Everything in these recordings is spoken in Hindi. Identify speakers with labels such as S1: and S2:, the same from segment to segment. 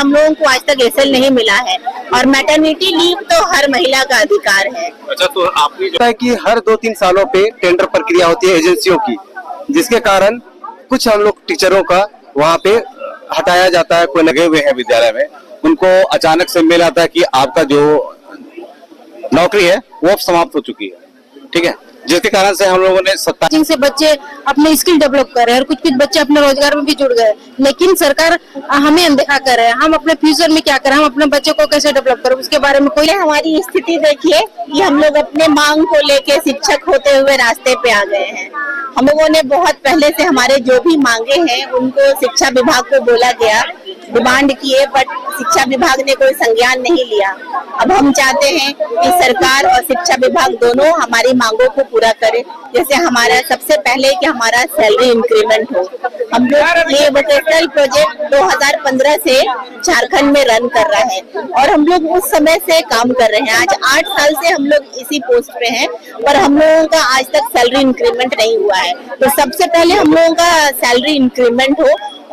S1: हम लोगों को आज तक एसएल नहीं मिला है। और मैटरनिटी लीव तो हर महिला का अधिकार है।
S2: अच्छा, तो आपने जो है कि हर 2-3 सालों पे टेंडर प्रक्रिया होती है एजेंसियों की, जिसके कारण कुछ हम लोग टीचरों का वहाँ पे हटाया जाता है। कोई लगे हुए हैं विद्यालय में, उनको अचानक से मेल आता है कि आपका जो नौकरी है वो अब समाप्त हो चुकी है, ठीक है, जिसके कारण से हम लोगों ने
S1: जिनसे से बच्चे अपने स्किल डेवलप कर रहे हैं और कुछ बच्चे अपने रोजगार में भी जुड़ गए, लेकिन सरकार हमें अनदेखा कर रहे हैं। हम अपने फ्यूचर में क्या करें, हम अपने बच्चों को कैसे डेवलप करें, उसके बारे में कोई। हमारी स्थिति देखिए कि हम लोग अपने मांग को लेके शिक्षक होते हुए रास्ते पे आ गए हैं। हम लोगों ने बहुत पहले से हमारे जो भी मांगे हैं उनको शिक्षा विभाग को बोला गया, डिमांड किए, बट शिक्षा विभाग ने कोई संज्ञान नहीं लिया। अब हम चाहते हैं कि सरकार और शिक्षा विभाग दोनों हमारी मांगों को पूरा करे। जैसे हमारा सबसे पहले कि हमारा सैलरी इंक्रीमेंट हो। हम लोग ये वोकेशनल प्रोजेक्ट 2015 से झारखंड में रन कर रहा है और हम लोग उस समय से काम कर रहे हैं। आज 8 साल से हम लोग इसी पोस्ट पे हैं, पर हम लोगों का आज तक सैलरी इंक्रीमेंट नहीं हुआ है। तो सबसे पहले हम लोगों का सैलरी इंक्रीमेंट हो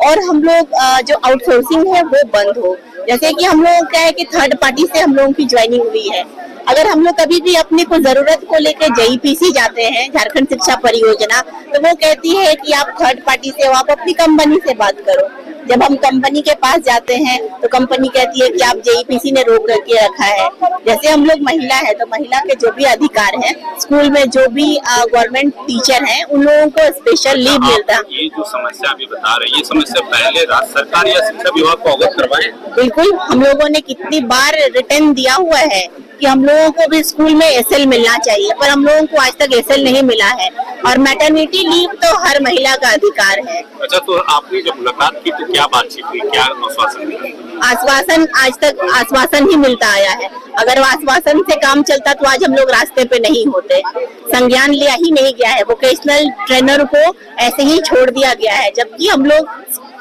S1: और हम लोग जो आउटसोर्सिंग है वो बंद हो। जैसे कि हम लोग क्या है कि थर्ड पार्टी से हम लोगों की ज्वाइनिंग हुई है। अगर हम लोग कभी भी अपनी कोई जरूरत को लेकर जेईपीसी जाते हैं, झारखंड शिक्षा परियोजना, तो वो कहती है कि आप थर्ड पार्टी से हो, आप अपनी कंपनी से बात करो। जब हम कंपनी के पास जाते हैं तो कंपनी कहती है कि आप जेईपीसी ने रोक करके रखा है। जैसे हम लोग महिला है तो महिला के जो भी अधिकार है, स्कूल में जो भी गवर्नमेंट टीचर हैं उन लोगों को स्पेशल लीव मिलता है।
S2: ये जो समस्या अभी बता रहे हैं, ये समस्या पहले राज्य सरकार या शिक्षा विभाग को अवगत करवाए?
S1: बिल्कुल, हम लोगों ने कितनी बार रिटर्न दिया हुआ है कि हम लोगों को भी स्कूल में एसएल मिलना चाहिए, पर हम लोगों को आज तक एसएल नहीं मिला है। और मैटरनिटी लीव तो हर महिला का अधिकार है।
S2: अच्छा, तो आपने जब मुलाकात की तो क्या बातचीत हुई, क्या आश्वासन मिला?
S1: आश्वासन आज तक आश्वासन ही मिलता आया है। अगर आश्वासन से काम चलता तो आज हम लोग रास्ते पे नहीं होते। संज्ञान लिया ही नहीं गया है। वोकेशनल ट्रेनर को ऐसे ही छोड़ दिया गया है, जबकि हम लोग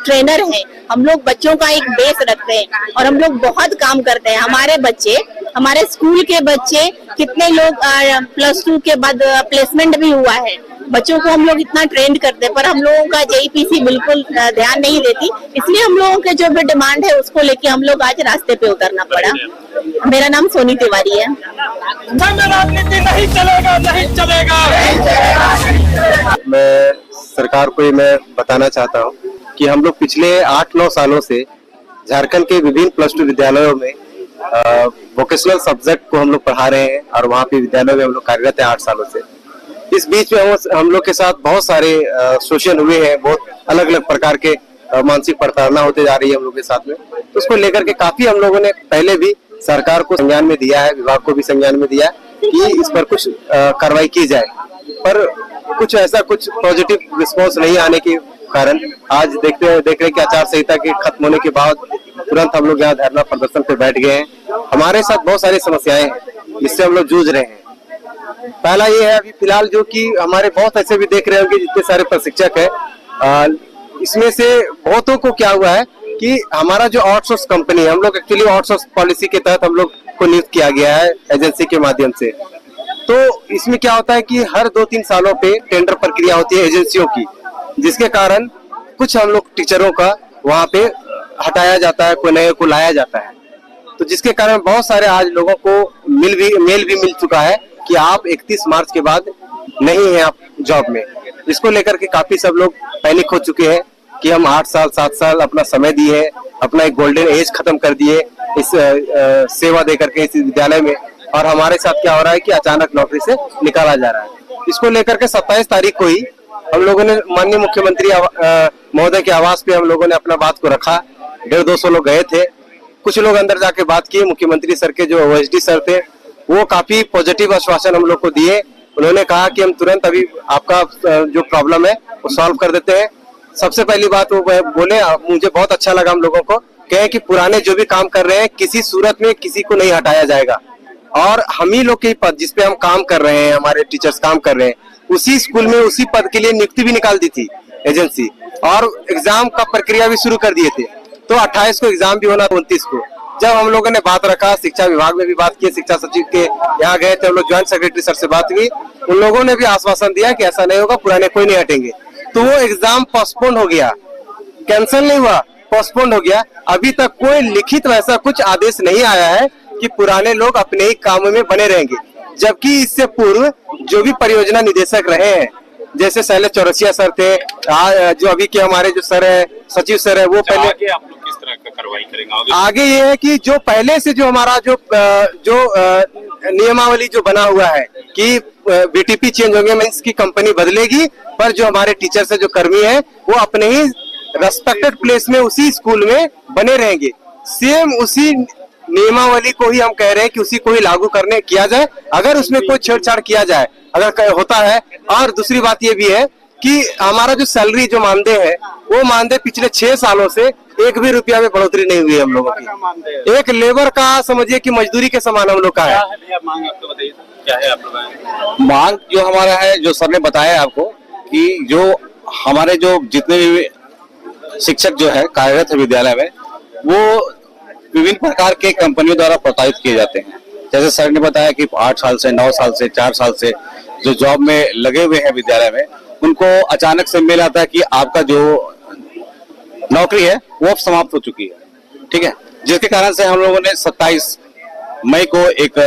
S1: ट्रेनर हैं, हम लोग बच्चों का एक बेस रखते हैं और हम लोग बहुत काम करते हैं। हमारे बच्चे, हमारे स्कूल के बच्चे, कितने लोग +2 के बाद प्लेसमेंट भी हुआ है। बच्चों को हम लोग इतना ट्रेंड करते हैं, पर हम लोगों का जेईपीसी बिल्कुल ध्यान नहीं देती। इसलिए हम लोगों के जो भी डिमांड है उसको लेके हम लोग आज रास्ते पे उतरना पड़ा। मेरा नाम सोनी तिवारी है।
S3: राजनीति नहीं चलेगा, नहीं चलेगा।
S2: मैं सरकार को ये मैं बताना चाहता हूँ कि हम लोग पिछले 8-9 सालों से झारखंड के विभिन्न +2 विद्यालयों में वोकेशनल सब्जेक्ट को हम लोग पढ़ा रहे हैं और वहाँ पे विद्यालयों में हम लोग कार्यरत हैं 8 सालों से। इस बीच में हम लोग के साथ बहुत सारे शोषण हुए हैं, बहुत अलग अलग प्रकार के मानसिक प्रताड़ना होते जा रही है हम लोग के साथ में। तो उसको लेकर के काफी हम लोगों ने पहले भी सरकार को संज्ञान में दिया है, विभाग को भी संज्ञान में दिया है कि इस पर कुछ कार्रवाई की जाए, पर कुछ ऐसा कुछ पॉजिटिव रिस्पॉन्स नहीं आने के कारण आज देख रहे हैं कि आचार संहिता के खत्म होने के बाद तुरंत हम लोग यहाँ धरना प्रदर्शन पे बैठ गए हैं। हमारे साथ बहुत सारी समस्याएं हैं जिससे हम लोग जूझ रहे हैं। पहला ये है अभी फिलहाल जो कि हमारे बहुत ऐसे भी देख रहे होंगे जितने सारे प्रशिक्षक है, इसमें से बहुतों को क्या हुआ है कि हमारा जो आउटसोर्स कंपनी है, हम लोग एक्चुअली आउटसोर्स पॉलिसी के तहत हम लोग को नियुक्त किया गया है एजेंसी के माध्यम से। तो इसमें क्या होता है कि हर 2-3 सालों पे टेंडर प्रक्रिया होती है एजेंसियों की, जिसके कारण कुछ हम लोग टीचरों का वहाँ पे हटाया जाता है, कोई नए को लाया जाता है। तो जिसके कारण बहुत सारे आज लोगों को मेल भी मिल चुका है कि आप 31 मार्च के बाद नहीं हैं आप जॉब में। इसको लेकर के काफी सब लोग पैनिक हो चुके हैं कि हम 8 साल 7 साल अपना समय दिए, अपना एक गोल्डन एज खत्म कर दिए इस सेवा दे करके इस विद्यालय में, और हमारे साथ क्या हो रहा है कि अचानक नौकरी से निकाला जा रहा है। इसको लेकर के 27 तारीख को ही हम लोगों ने माननीय मुख्यमंत्री महोदय के आवास पे हम लोगों ने अपना बात को रखा। 150-200 लोग गए थे। कुछ लोग अंदर जाके बात किए। मुख्यमंत्री सर के जो ओएसडी सर थे वो काफी पॉजिटिव आश्वासन हम लोग को दिए। उन्होंने कहा कि हम तुरंत अभी आपका जो प्रॉब्लम है वो सॉल्व कर देते हैं। सबसे पहली बात वो बोले, मुझे बहुत अच्छा लगा हम लोगों को, कहे कि पुराने जो भी काम कर रहे हैं किसी सूरत में किसी को नहीं हटाया जाएगा, और हम ही लोग के पद जिस पे हम काम कर रहे हैं, हमारे टीचर्स काम कर रहे हैं, उसी स्कूल में उसी पद के लिए नियुक्ति भी निकाल दी थी एजेंसी, और एग्जाम का प्रक्रिया भी शुरू कर दिए थे। तो 28 को एग्जाम भी होना, 29 को। जब हम लोगों ने बात रखा, शिक्षा विभाग में भी बात की, शिक्षा सचिव के यहाँ गए थे हम लोग, ज्वाइंट सेक्रेटरी सर से बात हुई, उन लोगों ने भी आश्वासन दिया कि ऐसा नहीं होगा, पुराने कोई नहीं हटेंगे। तो वो एग्जाम पोस्टपोन हो गया, कैंसिल नहीं हुआ, पोस्टपोन्ड हो गया। अभी तक कोई लिखित वैसा कुछ आदेश नहीं आया है कि पुराने लोग अपने ही कामों में बने रहेंगे। जबकि इससे पूर्व जो भी परियोजना निदेशक रहे हैं, जैसे शैलेश चौरसिया सर थे, जो अभी के हमारे जो सर है, सचिव सर है, वो पहले
S4: आगे आप लोग किस तरह का कार्रवाई करेंगे?
S2: आगे ये है कि जो पहले से जो हमारा जो नियमावली जो बना हुआ है कि बीटीपी चेंज होंगे, मीन्स की कंपनी बदलेगी, पर जो हमारे टीचर से जो कर्मी है वो अपने ही रेस्पेक्टेड प्लेस में उसी स्कूल में बने रहेंगे। सेम उसी नियमावली को ही हम कह रहे हैं कि उसी को ही लागू करने किया जाए। अगर उसमें कोई छेड़छाड़ किया जाए, अगर होता है। और दूसरी बात ये भी है कि हमारा जो सैलरी जो मानदेय है, वो मानदेय पिछले 6 सालों से एक भी रुपया में बढ़ोतरी नहीं हुई है हम लोगों की। एक लेबर का समझिए कि मजदूरी के समान हम लोग का है।
S4: मांग आपको बताइए, क्या है आप लोग?
S5: मांग जो हमारा है, जो सर ने बताया आपको कि जो हमारे जो जितने भी शिक्षक जो है कार्यरत है विद्यालय में, वो विभिन्न प्रकार के कंपनियों द्वारा प्रताड़ित किए जाते हैं। जैसे सर ने बताया कि 8 साल से, 9 साल से, 4 साल से जो जॉब में लगे हुए हैं विद्यालय में, उनको अचानक से मेल आता है कि आपका जो नौकरी है वो अब समाप्त हो चुकी है। ठीक है, जिसके कारण से हम लोगों ने 27 मई को एक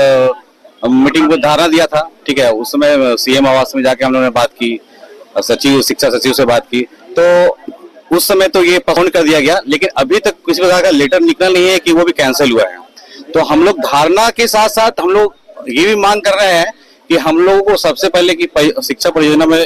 S5: मीटिंग को धारणा दिया था। ठीक है, उस समय सीएम आवास में जाके हम लोगों ने बात की, शिक्षा सचिव से बात की, तो उस समय तो ये पोस्टपोन कर दिया गया, लेकिन अभी तक किसी प्रकार का लेटर निकला नहीं है कि वो भी कैंसिल हुआ है। तो हम लोग धारणा के साथ साथ हम लोग ये भी मांग कर रहे हैं कि हम लोगों को सबसे पहले की शिक्षा परियोजना में,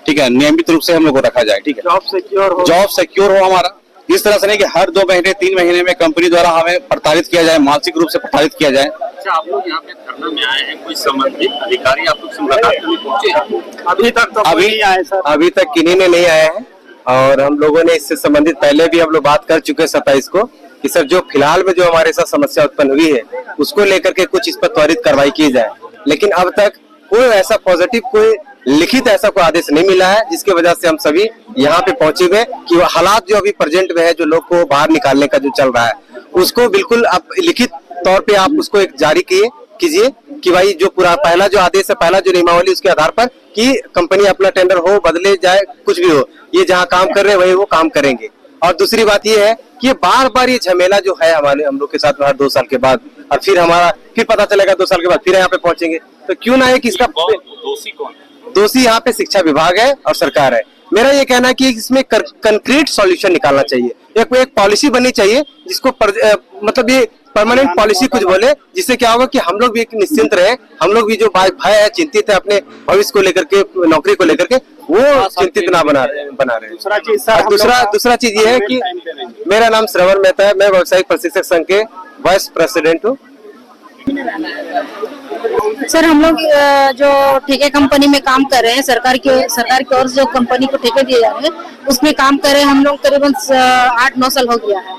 S5: ठीक है, नियमित रूप से हम लोग को रखा जाए। ठीक है, जॉब सिक्योर हो हमारा, इस तरह से नहीं कि हर 2 महीने 3 महीने में कंपनी द्वारा हमें प्रताड़ित किया जाए, मानसिक रूप से प्रताड़ित किया जाए।
S4: अच्छा, आप लोग यहाँ पे धरना में आए हैं, कोई संबंधित अधिकारी आप लोग से मुलाकात करने पहुंचे हैं? अभी तक तो
S2: अभी नहीं आए सर, अभी तक किन्हीं ने नहीं आए हैं। और हम लोगों ने इससे संबंधित पहले भी हम लोग बात कर चुके हैं 27 को कि सर जो फिलहाल में जो हमारे साथ समस्या उत्पन्न हुई है, उसको लेकर के कुछ इस पर त्वरित कार्रवाई की जाए। लेकिन अब तक कोई ऐसा पॉजिटिव, कोई लिखित ऐसा कोई आदेश नहीं मिला है, जिसकी वजह से हम सभी यहाँ पे पहुंचे हुए कि हालात जो अभी प्रेजेंट में है, जो लोग को बाहर निकालने का जो चल रहा है, उसको बिल्कुल आप लिखित तौर पे आप उसको एक जारी कीजिए कि भाई जो पूरा पहला जो आदेश है, पहला जो नियमावली, उसके आधार पर कि कंपनी अपना टेंडर हो, बदले जाए, कुछ भी हो, ये जहाँ काम कर रहे हैं वही वो काम करेंगे। और दूसरी बात ये है कि बार बार ये झमेला जो है हम लोग के साथ हर 2 साल के बाद, और फिर पता चलेगा 2 साल के बाद फिर यहाँ पे पहुंचेंगे, तो क्यों ना है कि इसका
S4: दोषी कौन है?
S2: दोषी यहाँ पे शिक्षा विभाग है और सरकार है। मेरा ये कहना है कि इसमें कंक्रीट सॉल्यूशन निकालना चाहिए, एक पॉलिसी बननी चाहिए जिसको मतलब ये परमानेंट पॉलिसी कुछ बोले, जिससे क्या होगा कि हम लोग भी निश्चिंत रहे, हम लोग भी जो भय है, चिंतित है अपने भविष्य को लेकर के, नौकरी को लेकर के, वो चिंतित ना बना रहे। दूसरा चीज ये है कि मेरा नाम श्रवण मेहता है, मैं व्यावसायिक प्रशिक्षक संघ के वाइस प्रेसिडेंट हूँ।
S1: सर, हम लोग जो ठेके कंपनी में काम कर रहे हैं, सरकार की ओर से जो कंपनी को ठेके दिए जा रहे हैं, उसमें काम कर रहे हैं हम लोग करीबन 8-9 साल हो गया है।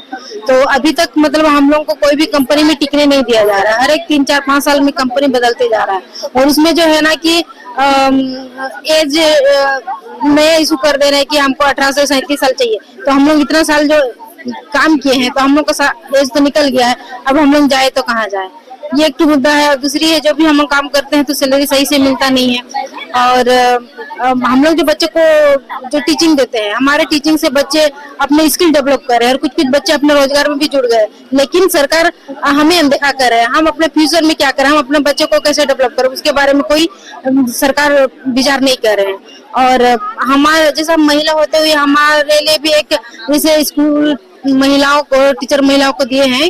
S1: तो अभी तक मतलब हम लोग को कोई भी कंपनी में टिकने नहीं दिया जा रहा है। हर एक 3-4-5 साल में कंपनी बदलते जा रहा है, और उसमें जो है ना कि एज नया इशू कर दे रहे हैं कि हमको 18 से 37 साल चाहिए। तो हम लोग इतना साल जो काम किए हैं, तो हम लोग का एज तो निकल गया है, अब हम लोग जाए तो कहाँ जाए, ये एक मुद्दा है। और दूसरी है, जो भी हम लोग काम करते हैं तो सैलरी सही से मिलता नहीं है। और हम लोग जो बच्चे को जो टीचिंग देते हैं, हमारे टीचिंग से बच्चे अपने स्किल डेवलप कर रहे हैं, और कुछ बच्चे अपने रोजगार में भी जुड़ गए। लेकिन सरकार हमें अनदेखा कर रहे हैं। हम अपने फ्यूचर में क्या करें, हम अपने बच्चे को कैसे डेवलप करें, उसके बारे में कोई सरकार विचार नहीं कर रहे हैं। और हमारे जैसा महिला होते हुए हमारे लिए भी एक जैसे स्कूल महिलाओं को, टीचर महिलाओं को दिए हैं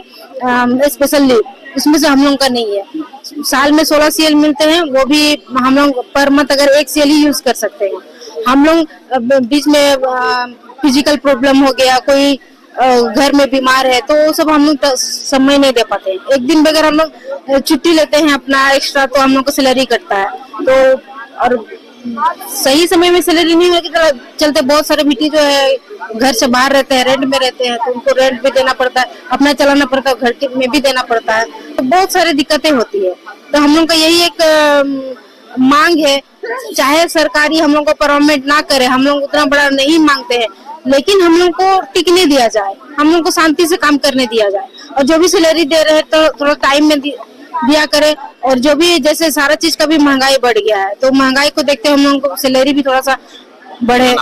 S1: स्पेशल लीव, उसमें से हम लोगों का नहीं है। साल में 16 CL मिलते हैं, वो भी हम लोग पर मंथ अगर 1 CL ही यूज कर सकते हैं। हम लोग बीच में फिजिकल प्रॉब्लम हो गया, कोई घर में बीमार है, तो वो सब हम लोग समय नहीं दे पाते। एक दिन भी अगर हम लोग छुट्टी लेते हैं अपना एक्स्ट्रा, तो हम लोग को सैलरी कटता है। तो और सही समय में सैलरी नहीं होने के चलते बहुत सारे बेटी जो है घर से बाहर रहते हैं, रेंट में रहते हैं, तो उनको रेंट भी देना पड़ता है, अपना चलाना पड़ता है, घर के में भी देना पड़ता है, तो बहुत सारी दिक्कतें होती है। तो हम लोग का यही एक मांग है, चाहे सरकारी हम लोग को परमानेंट ना करे, हम लोग उतना बड़ा नहीं मांगते हैं, लेकिन हम लोग को टिकने दिया जाए, हम लोग को शांति से काम करने दिया जाए। और जो भी सैलरी दे रहे हैं तो थोड़ा टाइम में दिया करे। और जो भी जैसे सारा चीज का भी महंगाई बढ़ गया है, तो महंगाई को देखते हुए हम लोग को सैलरी भी थोड़ा सा बढ़े।